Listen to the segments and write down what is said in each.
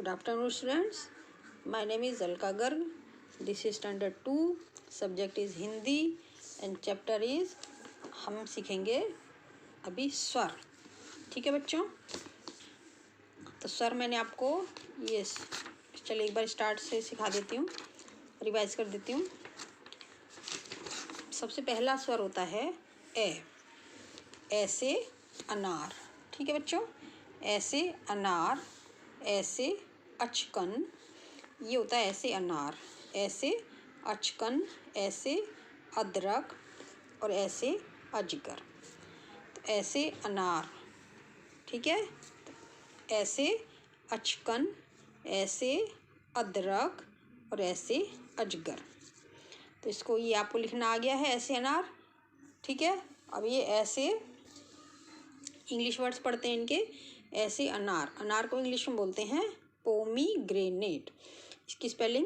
Good afternoon, students. My name is Alka Garg. This is standard 2. Subject is Hindi and chapter is हम सीखेंगे अभी स्वर. ठीक है बच्चों. तो स्वर मैंने आपको ये चलिए एक बार स्टार्ट से सिखा देती हूँ, रिवाइज कर देती हूँ. सबसे पहला स्वर होता है ए. ऐसे अनार. ठीक है बच्चों. ऐसे अनार, ऐसे अचकन, ये होता है ऐसे अनार. ऐसे अचकन, ऐसे अदरक और ऐसे अजगर. तो ऐसे अनार. ठीक है. ऐसे अचकन, ऐसे अदरक और ऐसे अजगर. तो इसको ये आपको लिखना आ गया है ऐसे अनार. ठीक है. अब ये ऐसे इंग्लिश वर्ड्स पढ़ते हैं इनके. ऐसे अनार. अनार को इंग्लिश में बोलते हैं पोमीग्रेनेट. इसकी स्पेलिंग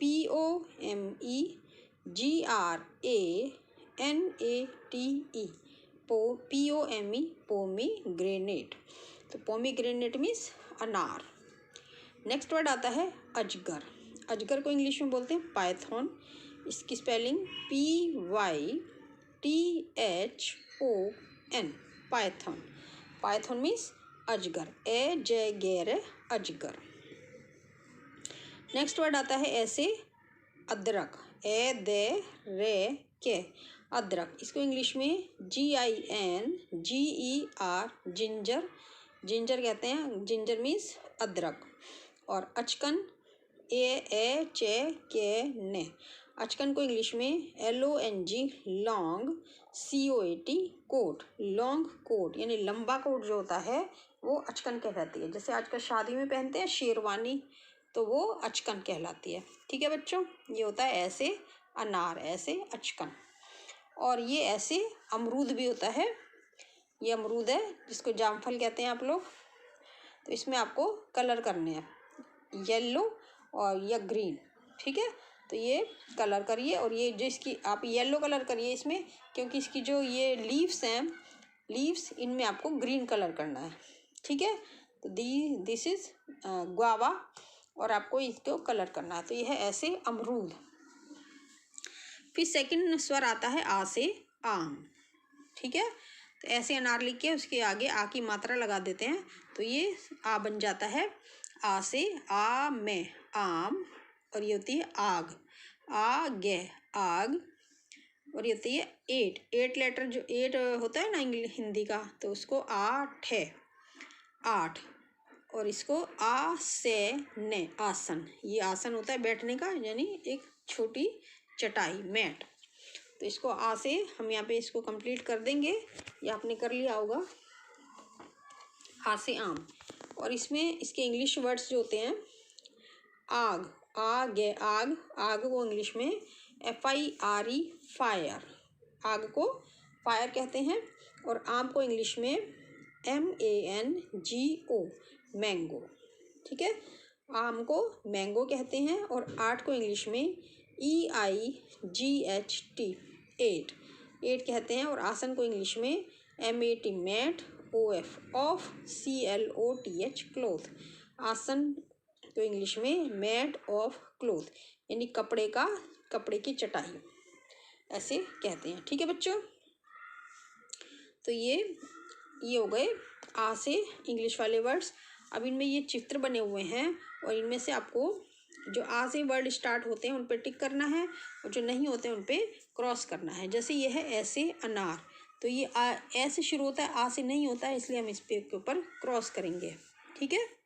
POMEGRANATE. POME pomegranate. तो पोमीग्रेनेट मीन्स अनार. नेक्स्ट वर्ड आता है अजगर. अजगर को इंग्लिश में बोलते हैं पाइथन. इसकी spelling PYTHON. Python. Python means अजगर. AJGR अजगर. नेक्स्ट वर्ड आता है ऐसे अदरक. ADRK अदरक. इसको इंग्लिश में GINGER जिंजर. जिंजर कहते हैं. जिंजर मीन्स अदरक. और अचकन AHAKN. अचकन को इंग्लिश में LONG long. COAT coat. Long coat यानी लंबा कोट जो होता है वो अचकन कहलाती है. जैसे आजकल शादी में पहनते हैं शेरवानी, तो वो अचकन कहलाती है. ठीक है बच्चों. ये होता है ऐसे अनार, ऐसे अचकन. और ये ऐसे अमरूद भी होता है. ये अमरूद है जिसको जामफल कहते हैं आप लोग. तो इसमें आपको कलर करने हैं येलो और या ग्रीन. ठीक है. तो ये कलर करिए और ये जो इसकी आप येलो कलर करिए इसमें, क्योंकि इसकी जो ये लीव्स हैं, लीव्स इनमें आपको ग्रीन कलर करना है. ठीक है. तो दिस इज गुआवा और आपको इसको कलर करना है. तो ये है ऐसे अमरूद. फिर सेकंड स्वर आता है आ से आम. ठीक है. तो ऐसे अनार लिख के उसके आगे आ की मात्रा लगा देते हैं तो ये आ बन जाता है. आ से आ में आम. और ये होती है आग. आगे आग. और ये होती है 8. 8 लेटर जो 8 होता है ना हिंदी का, तो उसको 8 है. 8. और इसको आ से ने आसन. ये आसन होता है बैठने का, यानी एक छोटी चटाई, मैट. तो इसको आ से हम यहाँ पे इसको कंप्लीट कर देंगे. ये आपने कर लिया होगा. आ से आम. और इसमें इसके इंग्लिश वर्ड्स जो होते हैं आग. आगे आग. आग को इंग्लिश में FIRE फायर. आग को फायर कहते हैं. और आम को इंग्लिश में MANGO मैंगो. ठीक है. आम को मैंगो कहते हैं. और 8 को इंग्लिश में EIGHT 8 कहते हैं. और आसन को इंग्लिश में MAT mat. OF of. CLOTH cloth. आसन तो इंग्लिश में मैट ऑफ क्लोथ यानी कपड़े का, कपड़े की चटाई ऐसे कहते हैं. ठीक है बच्चों. तो ये हो गए आ से इंग्लिश वाले वर्ड्स. अब इनमें ये चित्र बने हुए हैं और इनमें से आपको जो आ से वर्ड स्टार्ट होते हैं उन पे टिक करना है और जो नहीं होते हैं उन पे क्रॉस करना है. जैसे ये है ऐसे अनार. तो ये ऐसे शुरू होता है, आ से नहीं होता है, इसलिए हम इस पे के ऊपर क्रॉस करेंगे. ठीक है.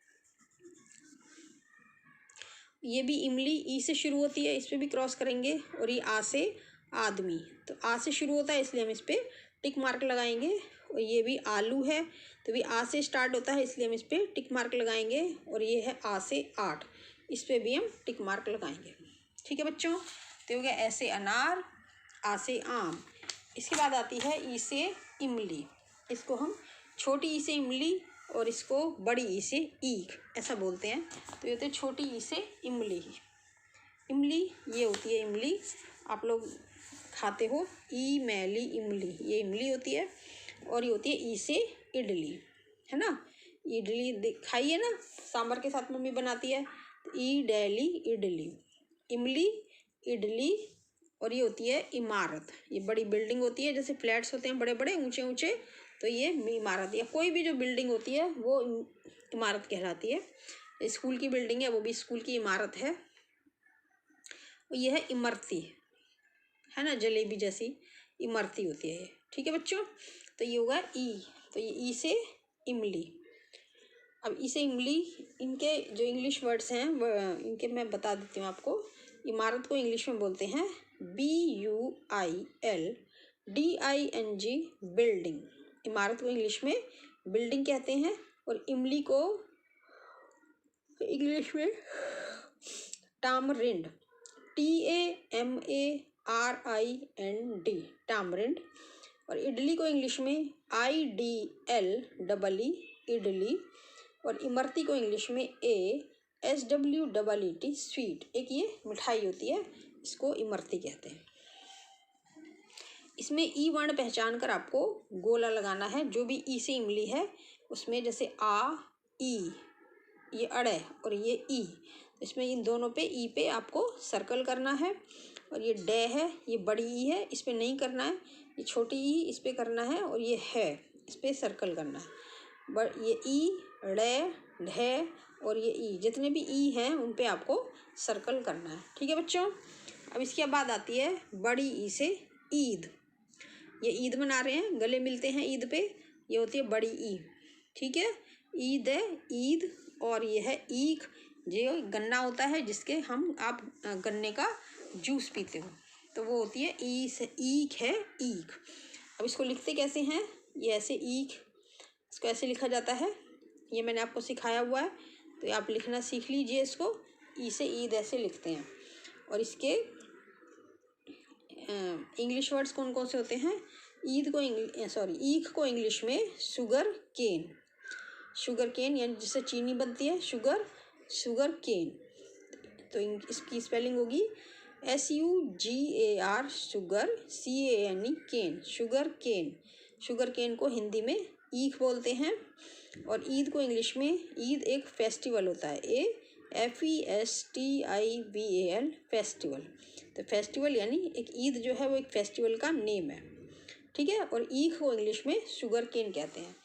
ये भी इमली ई से शुरू होती है, इस पे भी क्रॉस करेंगे. और ये आ से आदमी. तो आ से शुरू होता है इसलिए हम इस पे टिक मार्क लगाएंगे. और ये भी आलू है तो भी आ से स्टार्ट होता है इसलिए हम इस पे टिक मार्क लगाएंगे. और ये है आ से 8. इस पे भी हम टिक मार्क लगाएंगे. ठीक है बच्चों. तो हो गया ऐसे अनार, आ से आम. इसके बाद आती है ई से इमली. इसको हम छोटी ई से इमली और इसको बड़ी ई से ईख ऐसा बोलते हैं. तो ये होते हैं छोटी ई से इमली. इमली ये होती है इमली. आप लोग खाते हो ई मैली इमली, ये इमली होती है. और ये होती है ई से इडली, है ना. इडली खाइए ना, सांभर के साथ मम्मी बनाती है। इडली, इडली, इमली, इडली, और ये होती है इमारत। ये बड़ी बिल्डिंग होती है, जैसे फ्लैट्स होते हैं बड़े बड़े ऊंचे ऊंचे, तो ये इमारत, या कोई भी जो बिल्डिंग होती है वो इमारत कहलाती है। स्कूल की बिल्डिंग है वो भी स्कूल की इमारत है। ये है इमरती, है ना, जलेबी जैसी इमरती होती है ये। ठीक है बच्चों, तो ये होगा ई। तो ये ई से इमली। अब ई से इमली, इनके जो इंग्लिश वर्ड्स हैं इनके मैं बता देती हूँ आपको। इमारत को इंग्लिश में बोलते हैं BUILDING, बिल्डिंग। इमारत को इंग्लिश में बिल्डिंग कहते हैं। और इमली को इंग्लिश में टामरिंड, TAMARIND, टामरिंड। और इडली को इंग्लिश में IDLEE, इडली। और इमरती को इंग्लिश में ASWEET, स्वीट। एक ये मिठाई होती है, इसको इमरती कहते हैं। इसमें ई वर्ण पहचान कर आपको गोला लगाना है। जो भी ई से इमली है उसमें, जैसे आ, ई, ये अड़े और ये ई, इसमें इन दोनों पे ई पे आपको सर्कल करना है। और ये डे है, ये बड़ी ई है, इस पर नहीं करना है। ये छोटी ई, इस पर करना है। और ये है, इस पर सर्कल करना है। ये ई, ड़े, ढे और ये ई, जितने भी ई हैं उन पे आपको सर्कल करना है। ठीक है बच्चों। अब इसके बाद आती है बड़ी ई से ईद। ये ईद मना रहे हैं, गले मिलते हैं ईद पे, ये होती है बड़ी ई। ठीक है, ईद है, ईद। और ये है ईख, जो गन्ना होता है जिसके आप गन्ने का जूस पीते हो, तो वो होती है ई से ईख है, ईख। अब इसको लिखते कैसे हैं? ये ऐसे ईख, इसको ऐसे लिखा जाता है। ये मैंने आपको सिखाया हुआ है, तो आप लिखना सीख लीजिए इसको। ई से ईद ऐसे लिखते हैं। और इसके इंग्लिश वर्ड्स कौन कौन से होते हैं? ईख को इंग्लिश में शुगर केन, शुगर केन, यानी जिससे चीनी बनती है, शुगर केन। तो इसकी स्पेलिंग होगी SUGAR, शुगर, CANE, केन, शुगर केन। शुगर केन को हिंदी में ईख बोलते हैं। और ईद को इंग्लिश में, ईद एक फेस्टिवल होता है, FESTIVAL, फेस्टिवल। तो फेस्टिवल यानी एक ईद जो है वो एक फेस्टिवल का नेम है। ठीक है। और ईख को इंग्लिश में शुगर केन कहते हैं।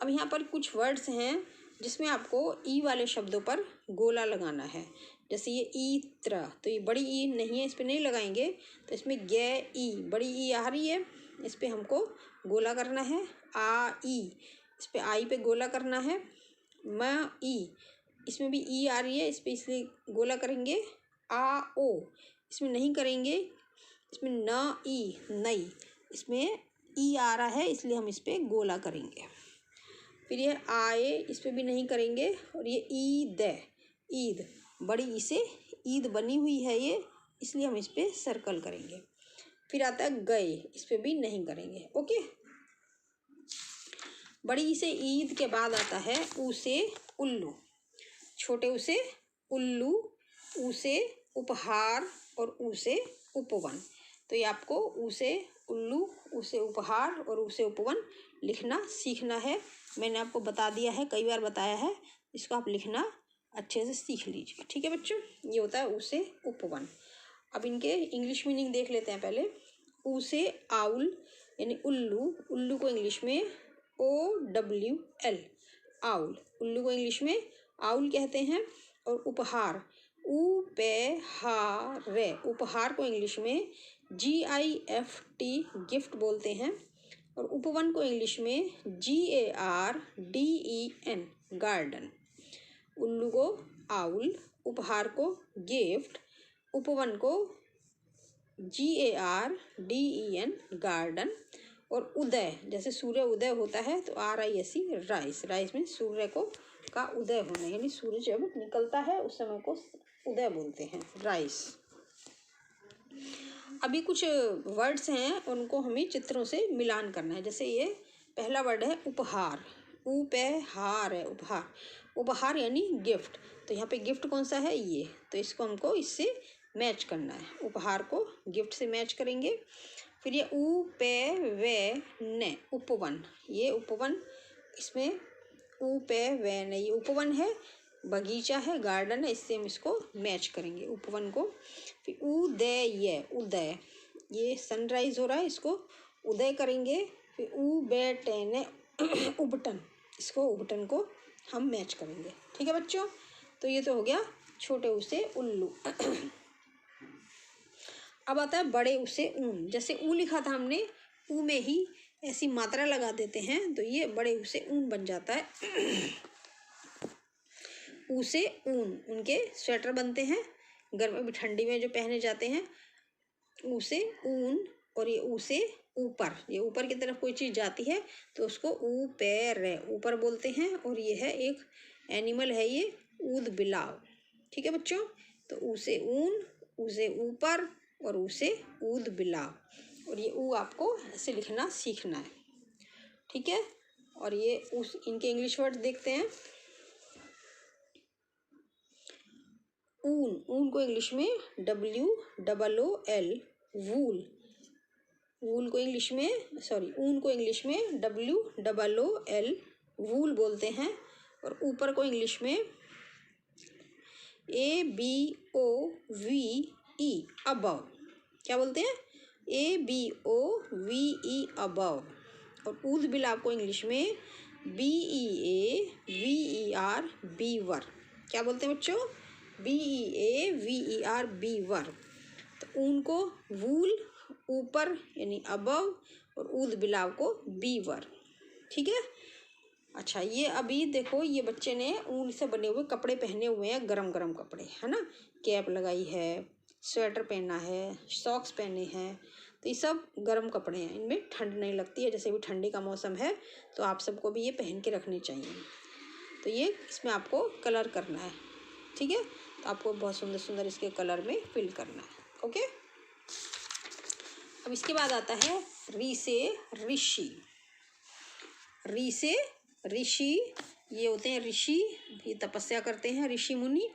अब यहाँ पर कुछ वर्ड्स हैं जिसमें आपको ई वाले शब्दों पर गोला लगाना है। जैसे ये ईत्र, तो ये बड़ी ई नहीं है, इस पर नहीं लगाएंगे, तो इसमें गे ई, बड़ी ई आ रही है, इस पर हमको गोला करना है। आ ई, इस पर आई पे गोला करना है। म ई, इसमें भी ई आ रही है, इस पर इसलिए गोला करेंगे। आ ओ, इसमें नहीं करेंगे। इसमें न ई, नई, इसमें ई आ रहा है इसलिए हम इस पर गोला करेंगे। फिर ये आए, इस पर भी नहीं करेंगे। और ये ईद, ईद, बड़ी ई से ईद बनी हुई है ये, इसलिए हम इस पर सर्कल करेंगे। फिर आता है गए, इस पर भी नहीं करेंगे। ओके। बड़ी ई से ईद के बाद आता है ऊ से उल्लू, छोटे ऊ से उल्लू, ऊ से उपहार और ऊ से उपवन। तो ये आपको ऊ से उल्लू, ऊ से उपहार और ऊ से उपवन लिखना सीखना है। मैंने आपको बता दिया है, कई बार बताया है, इसको आप लिखना अच्छे से सीख लीजिए। ठीक है बच्चों, ये होता है ऊ से उपवन। अब इनके इंग्लिश मीनिंग देख लेते हैं पहले। ऊ से आउल यानी उल्लू, उल्लू को इंग्लिश में OWL, आउल, उल्लू को इंग्लिश में आउल कहते हैं। और उपहार, उपहार, उपहार को इंग्लिश में GIFT, गिफ्ट बोलते हैं। और उपवन को इंग्लिश में GARDEN, गार्डन। उल्लू को आउल, उपहार को गिफ्ट, उपवन को GARDEN, गार्डन। और उदय, जैसे सूर्य उदय होता है तो RISE, राइस, राइस में सूर्य का उदय होना, यानी सूर्य जब निकलता है उस समय को उदय बोलते हैं, राइस। अभी कुछ वर्ड्स हैं उनको हमें चित्रों से मिलान करना है। जैसे ये पहला वर्ड है उपहार, उपहार है, उपहार, उपहार यानी गिफ्ट। तो यहाँ पे गिफ्ट कौन सा है? ये, तो इसको हमको इससे मैच करना है, उपहार को गिफ्ट से मैच करेंगे। फिर ये ने, उपवन, ये उपवन, इसमें उपवन, ये उपवन है, बगीचा है, गार्डन है, इससे हम इसको मैच करेंगे उपवन को। फिर उदय, उदय, ये सनराइज हो रहा है, इसको उदय करेंगे। फिर उबेटन, उबटन, इसको उबटन को हम मैच करेंगे। ठीक है बच्चों, तो ये तो हो गया छोटे ऊ से उल्लू। अब आता है बड़े ऊ से ऊन। जैसे ऊ लिखा था हमने, ऊ में ही ऐसी मात्रा लगा देते हैं तो ये बड़े ऊ से ऊन बन जाता है। ऊ से ऊन, उनके स्वेटर बनते हैं, गर्मी ठंडी में जो पहने जाते हैं। ऊ से ऊन, और ये ऊ से ऊपर, ये ऊपर की तरफ कोई चीज़ जाती है तो उसको ऊपर, ऊपर बोलते हैं। और ये है एक एनिमल है, ये ऊद बिलाव। ठीक है बच्चों, तो ऊ से ऊन, ऊ से ऊपर और ऊ से ऊद बिलाव। और ये ऊ आपको ऐसे लिखना सीखना है। ठीक है, और ये उस इनके इंग्लिश वर्ड देखते हैं। ऊन, ऊन को इंग्लिश में WOOL, वूल। वूल को इंग्लिश में, ऊन को इंग्लिश में WOOL, वूल बोलते हैं। और ऊपर को इंग्लिश में ABOVE, अबव। क्या बोलते हैं? ABOVE, above. और ऊद बिलाव को इंग्लिश में BEAVER, बीवर। क्या बोलते हैं बच्चों? BEAVER, beaver. तो ऊन को वूल, ऊपर यानी अबव, और ऊद बिलाव को बीवर। ठीक है। अच्छा, ये अभी देखो, ये बच्चे ने ऊन से बने हुए कपड़े पहने हुए हैं, गरम गरम कपड़े, है ना। कैप लगाई है, स्वेटर पहना है, सॉक्स पहने हैं, तो ये सब गर्म कपड़े हैं, इनमें ठंड नहीं लगती है। जैसे भी ठंडी का मौसम है तो आप सबको भी ये पहन के रखने चाहिए। तो ये इसमें आपको कलर करना है। ठीक है, तो आपको बहुत सुंदर सुंदर इसके कलर में फिल करना है। ओके, अब इसके बाद आता है री से ऋषि। री से ऋषि, ये होते हैं ऋषि, ये तपस्या करते हैं ऋषि मुनि,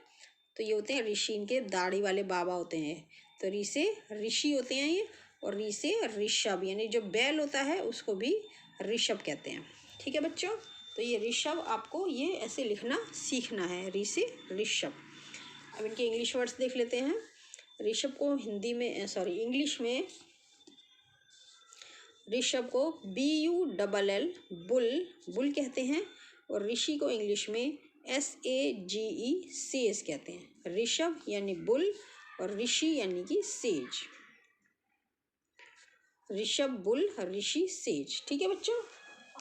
तो ये होते हैं ऋषि, इनके दाढ़ी वाले बाबा होते हैं। तो री से ऋषि होते हैं ये। और री से ऋषभ, यानी जो बैल होता है उसको भी ऋषभ कहते हैं। ठीक है बच्चों, तो ये ऋषभ आपको ये ऐसे लिखना सीखना है, री से ऋषभ। अब इनके इंग्लिश वर्ड्स देख लेते हैं। ऋषभ को हिंदी में, इंग्लिश में ऋषभ को BULL, बुल, बुल कहते हैं। और ऋषि को इंग्लिश में SAGE, सेज कहते हैं। ऋषभ यानी बुल और ऋषि यानी कि सेज। ऋषभ, बुल, ऋषि, सेज। ठीक है बच्चों,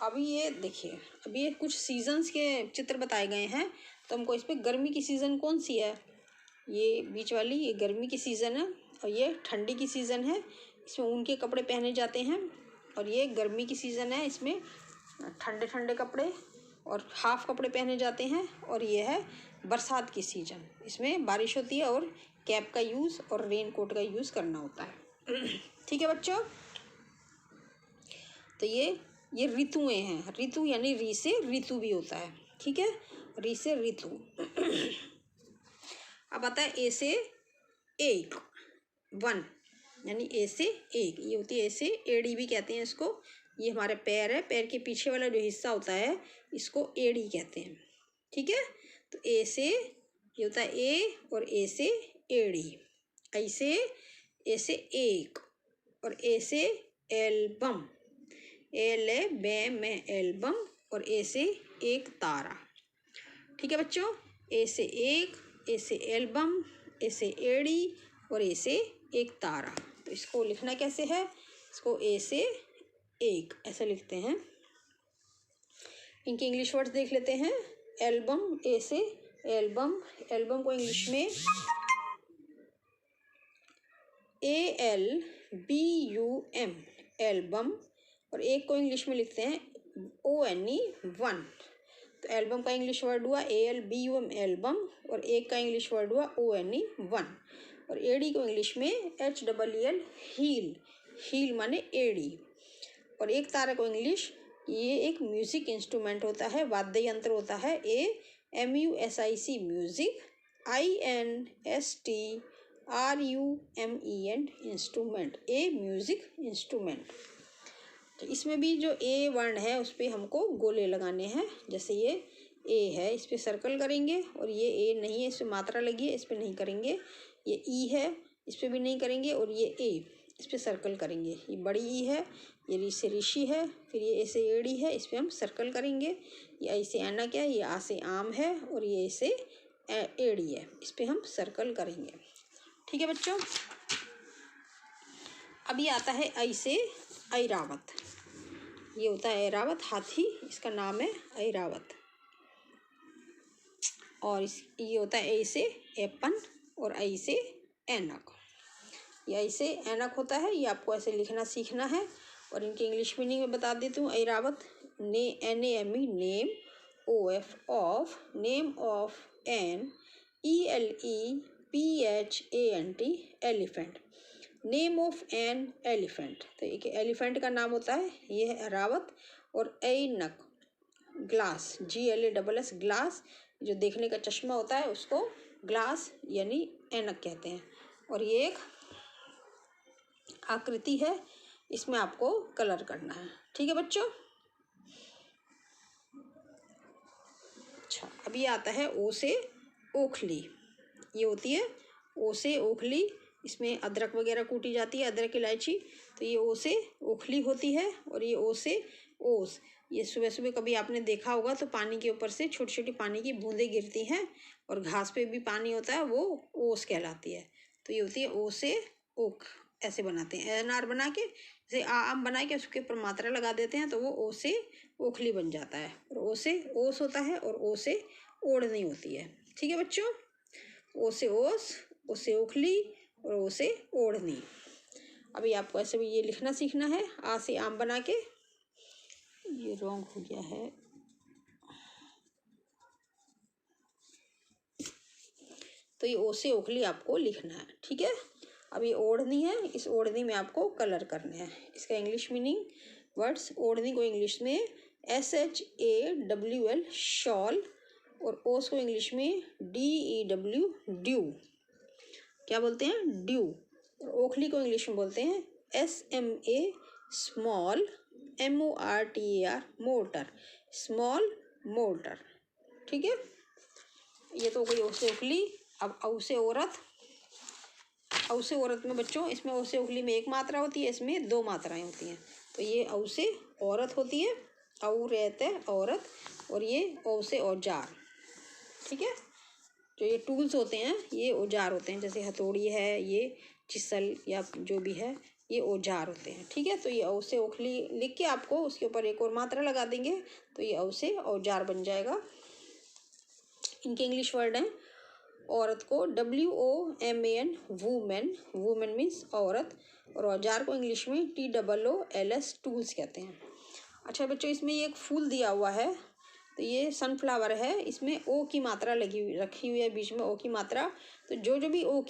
अभी ये देखिए, अभी ये कुछ सीजन्स के चित्र बताए गए हैं, तो हमको इस पर गर्मी की सीज़न कौन सी है, ये बीच वाली, ये गर्मी की सीज़न है, और ये ठंडी की सीज़न है, इसमें ऊन के कपड़े पहने जाते हैं। और ये गर्मी की सीज़न है, इसमें ठंडे ठंडे कपड़े और हाफ कपड़े पहने जाते हैं। और ये है बरसात की सीज़न, इसमें बारिश होती है और कैप का यूज़ और रेन कोट का यूज़ करना होता है। ठीक है बच्चों, तो ये ऋतुएं हैं। ऋतु यानी री से ऋतु भी होता है। ठीक है, री से ऋतु। अब आता है ए से एक, वन, यानी ए से एक, ये होती है ए से एड़ी भी कहते हैं इसको। ये हमारे पैर है, पैर के पीछे वाला जो हिस्सा होता है इसको एड़ी कहते हैं। ठीक है, तो ए से ये होता है ए, और ए से एड़ी, ऐसे ए से एक, और ए से एल्बम, में एल्बम, और ए से एक तारा। ठीक है बच्चों, ए से एक, ए से एल्बम, ए से एड़ी, और ए से एक तारा। तो इसको लिखना कैसे है, इसको ए से एक ऐसे लिखते हैं। इनके इंग्लिश वर्ड्स देख लेते हैं। एल्बम, ए से एल्बम, एल्बम को इंग्लिश में ALBUM, एल्बम। और एक को इंग्लिश में लिखते हैं ONE, वन। तो एल्बम का इंग्लिश वर्ड हुआ ALBUM, एल्बम, और एक का इंग्लिश वर्ड हुआ ONE, वन। और एड़ी को इंग्लिश में HEEL, हील, हील माने एड़ी। और एक तारा को इंग्लिश, ये एक म्यूज़िक इंस्ट्रूमेंट होता है, वाद्य यंत्र होता है, MUSIC, म्यूज़िक, INSTRUMENT, इंस्ट्रूमेंट, ए म्यूज़िक इंस्ट्रूमेंट। तो इसमें भी जो ए वर्ण है उस पर हमको गोले लगाने हैं। जैसे ये ए है, इस पर सर्कल करेंगे, और ये ए नहीं है, इस पर मात्रा लगी है, इस पर नहीं करेंगे। ये ई है, इस पर भी नहीं करेंगे, और ये ए, इस पर सर्कल करेंगे। ये बड़ी ई है, ये री से ऋषि है, फिर ये ऐसे एड़ी है, इस पर हम सर्कल करेंगे। ये ऐसे ऐनक है, ये आ से आम है, और ये ऐसे एड़ी है, इस पर हम सर्कल करेंगे। ठीक है बच्चों। अभी आता है ऐ से ऐरावत। ये होता है ऐरावत, हाथी, इसका नाम है ऐरावत। और ये होता है ऐ से एपन, और ऐ से ऐनक। ये ऐसे ऐनक होता है, ये आपको ऐसे लिखना सीखना है। और इनकी इंग्लिश मीनिंग में बता देती हूँ। Airavat NAME name, OF of, name of, ELEPHANT elephant, name of an elephant. तो एक एलिफेंट का नाम होता है, ये है ऐरावत। और ऐनक ग्लास, GLASS ग्लास, जो देखने का चश्मा होता है उसको ग्लास यानी ऐनक कहते हैं। और ये एक आकृति है, इसमें आपको कलर करना है। ठीक है बच्चों। अच्छा, अभी आता है ओ से ओखली। ये होती है ओ से ओखली, इसमें अदरक वगैरह कूटी जाती है, अदरक इलायची। तो ये ओ से ओखली होती है। और ये ओ से ओस, ये सुबह सुबह कभी आपने देखा होगा तो पानी के ऊपर से छोटी छोटी पानी की बूंदें गिरती हैं, और घास पे भी पानी होता है, वो ओस कहलाती है। तो ये होती है ओ से ओक, ऐसे बनाते हैं एनार बना के, जैसे आम बना के उसके ऊपर मात्रा लगा देते हैं तो वो ओ से ओखली बन जाता है। और ओ से ओस होता है, और ओ से ओढ़नी होती है। ठीक है बच्चों। ओ से ओस, ओ से ओखली, और ओ से ओढ़नी। अभी आपको ऐसे भी ये लिखना सीखना है। आ से आम बना के, ये रॉन्ग हो गया है, तो ये ओ से ओखली आपको लिखना है। ठीक है। अब ये ओढ़नी है, इस ओढ़नी में आपको कलर करने हैं। इसका इंग्लिश मीनिंग वर्ड्स, ओढ़नी को इंग्लिश में SHAWL शॉल, और ओस को इंग्लिश में DEW ड्यू, क्या बोलते हैं, ड्यू। और ओखली को इंग्लिश में बोलते हैं SMA small, MORTAR motor, small motor. ठीक है। ये तो कोई ओ से ओखली। अब औ से औरत। औ से औरत में बच्चों, इसमें ओ से ओखली में एक मात्रा होती है, इसमें दो मात्राएं होती हैं। तो ये औ से औरत होती है, औ रहते है औरत, और ये औ से औजार। ठीक है। जो ये टूल्स होते हैं ये औजार होते हैं, जैसे हथौड़ी है, ये चिसल या जो भी है, ये औजार होते हैं। ठीक है। तो ये औ से ओखली लिख के आपको उसके ऊपर एक और मात्रा लगा देंगे, तो ये औ से औजार बन जाएगा। इनके इंग्लिश वर्ड हैं। औरत को WOMAN वूमेन, वूमेन मीन्स औरत, और औजार को इंग्लिश में TOOLS टूल्स कहते हैं। अच्छा बच्चों, इसमें ये एक फूल दिया हुआ है, तो ये सनफ्लावर है, इसमें ओ की मात्रा रखी हुई है, बीच में ओ की मात्रा। तो जो जो भी ओ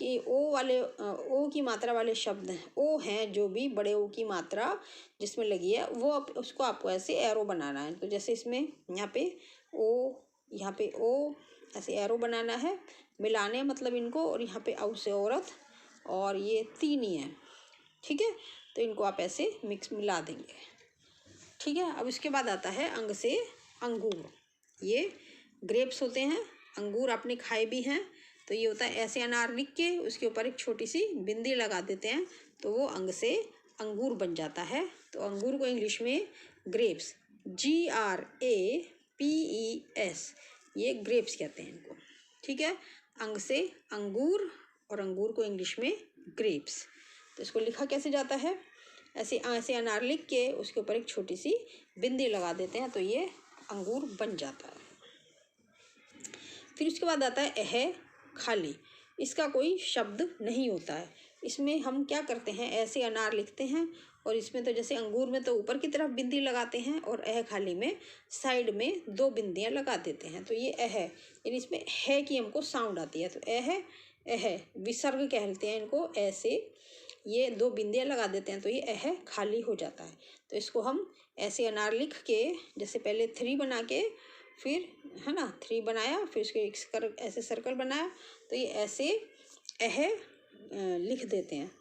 की मात्रा वाले शब्द हैं, ओ हैं जो भी बड़े ओ की मात्रा जिसमें लगी है, वो उसको आपको ऐसे एरो बनाना है। तो जैसे इसमें यहाँ पे ओ, यहाँ पे ओ, ऐसे एरो बनाना है, मिलाने मतलब इनको। और यहाँ पे औ से औरत, और ये तीन ही हैं। ठीक है। तो इनको आप ऐसे मिला देंगे। ठीक है। अब इसके बाद आता है अंग से अंगूर। ये ग्रेप्स होते हैं, अंगूर आपने खाए भी हैं। तो ये होता है ऐसे अनार लिख के उसके ऊपर एक छोटी सी बिंदी लगा देते हैं, तो वो अंग से अंगूर बन जाता है। तो अंगूर को इंग्लिश में ग्रेप्स, GRAPES, ये ग्रेप्स कहते हैं इनको। ठीक है। अंग से अंगूर, और अंगूर को इंग्लिश में ग्रेप्स। तो इसको लिखा कैसे जाता है, ऐसे अनार लिख के उसके ऊपर एक छोटी सी बिंदी लगा देते हैं, तो ये अंगूर बन जाता है। फिर उसके बाद आता है एह खाली। इसका कोई शब्द नहीं होता है। इसमें हम क्या करते हैं, ऐसे अनार लिखते हैं, और इसमें तो जैसे अंगूर में तो ऊपर की तरफ बिंदी लगाते हैं, और एह खाली में साइड में दो बिंदियां लगा देते हैं। तो ये एह, यानी इसमें है की हमको साउंड आती है। तो एह विसर्ग कहते हैं इनको। ऐसे ये दो बिंदियां लगा देते हैं, तो ये एह खाली हो जाता है। तो इसको हम ऐसे अनार लिख के, जैसे पहले 3 बना के, फिर है ना 3 बनाया, फिर उसके ऐसे सर्कल बनाया, तो ये ऐसे एह लिख देते हैं।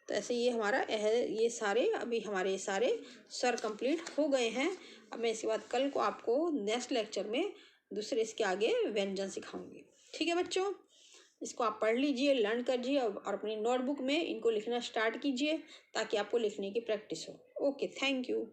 तो ऐसे ये हमारा ये सारे अभी हमारे सारे स्वर कंप्लीट हो गए हैं। अब मैं इसके बाद कल को आपको नेक्स्ट लेक्चर में दूसरे इसके आगे व्यंजन सिखाऊंगी। ठीक है बच्चों, इसको आप पढ़ लीजिए, लर्न करिए और अपनी नोटबुक में इनको लिखना स्टार्ट कीजिए ताकि आपको लिखने की प्रैक्टिस हो। Okay, thank you.